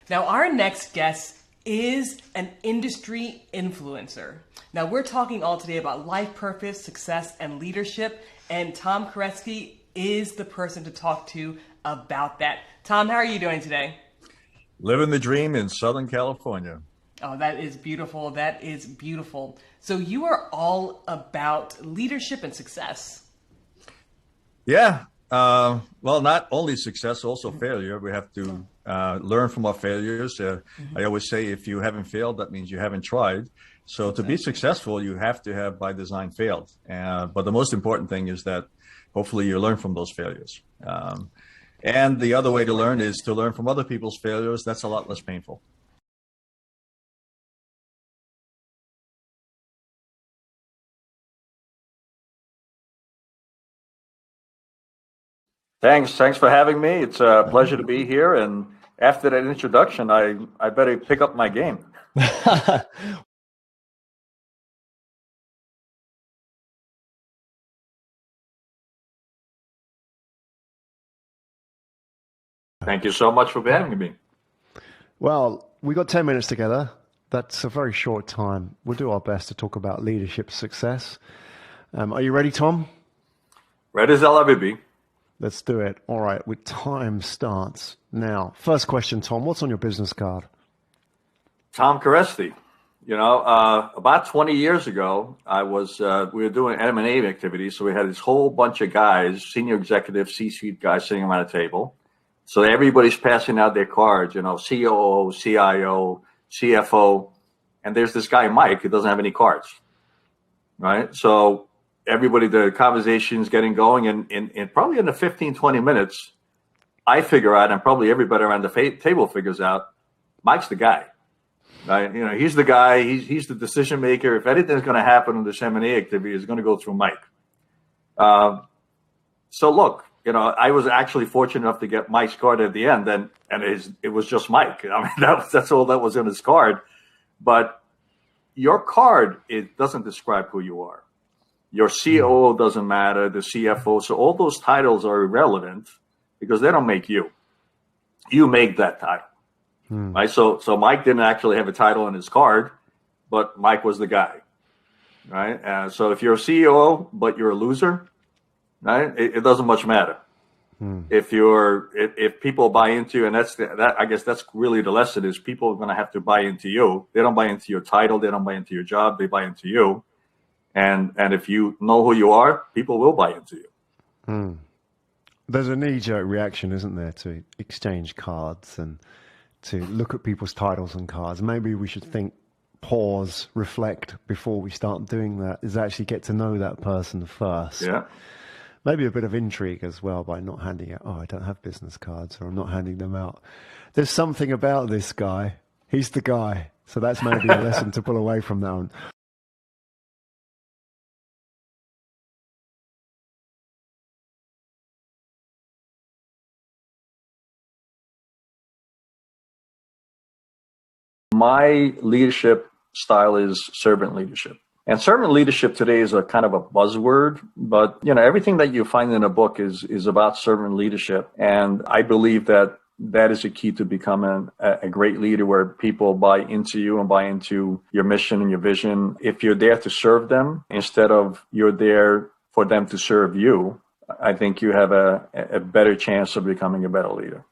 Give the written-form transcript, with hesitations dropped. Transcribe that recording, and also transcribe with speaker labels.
Speaker 1: Now, our next guest is an industry influencer. Now, we're talking all today about life purpose, success, and leadership, and Tom Kereszti is the person to talk to about that. Tom, how are you doing today?
Speaker 2: Living the dream in Southern California.
Speaker 1: Oh, that is beautiful. That is beautiful. So you are all about leadership and success.
Speaker 2: Yeah. Well, not only success, also failure. We have to learn from our failures. I always say if you haven't failed, that means you haven't tried. So to be successful, you have to have by design failed. But the most important thing is that hopefully you learn from those failures. And the other way to learn is to learn from other people's failures. That's a lot less painful. Thanks for having me. It's a pleasure to be here. And after that introduction, I better pick up my game. Thank you so much for having me.
Speaker 3: Well, we got 10 minutes together. That's a very short time. We'll do our best to talk about leadership success. Are you ready, Tom?
Speaker 2: Ready as I'll ever be.
Speaker 3: Let's do it. All right, with time starts now. First question, Tom, what's on your business card?
Speaker 2: Tom Kereszti. You know, about 20 years ago, we were doing M&A activities. So we had this whole bunch of guys, senior executives, C-suite guys sitting around a table. So everybody's passing out their cards, you know, COO, CIO, CFO. And there's this guy, Mike, who doesn't have any cards, right? So everybody, the conversation's getting going. And probably in the 15, 20 minutes, I figure out, and probably everybody around the table figures out, Mike's the guy. Right? You know, he's the guy. He's the decision maker. If anything's going to happen in this M&A activity, it's going to go through Mike. So look, you know, I was actually fortunate enough to get Mike's card at the end, and it was just Mike. I mean, that's all that was in his card. But your card, it doesn't describe who you are. Your COO doesn't matter, the CFO. So all those titles are irrelevant because they don't make you. You make that title. Right. So Mike didn't actually have a title on his card, but Mike was the guy. Right. So if you're a CEO, but you're a loser, right, it doesn't much matter. If people buy into you, and I guess that's really the lesson is people are going to have to buy into you. They don't buy into your title. They don't buy into your job. They buy into you. And if you know who you are, people will buy into you.
Speaker 3: There's a knee-jerk reaction, isn't there, to exchange cards and to look at people's titles and cards. Maybe we should pause, reflect before we start doing that, is actually get to know that person first.
Speaker 2: Yeah.
Speaker 3: Maybe a bit of intrigue as well by not handing out, I don't have business cards, or I'm not handing them out. There's something about this guy. He's the guy. So that's maybe a lesson to pull away from that one.
Speaker 2: My leadership style is servant leadership. And servant leadership today is a kind of a buzzword, but you know, everything that you find in a book is about servant leadership. And I believe that is a key to becoming a great leader, where people buy into you and buy into your mission and your vision. If you're there to serve them instead of you're there for them to serve you, I think you have a better chance of becoming a better leader.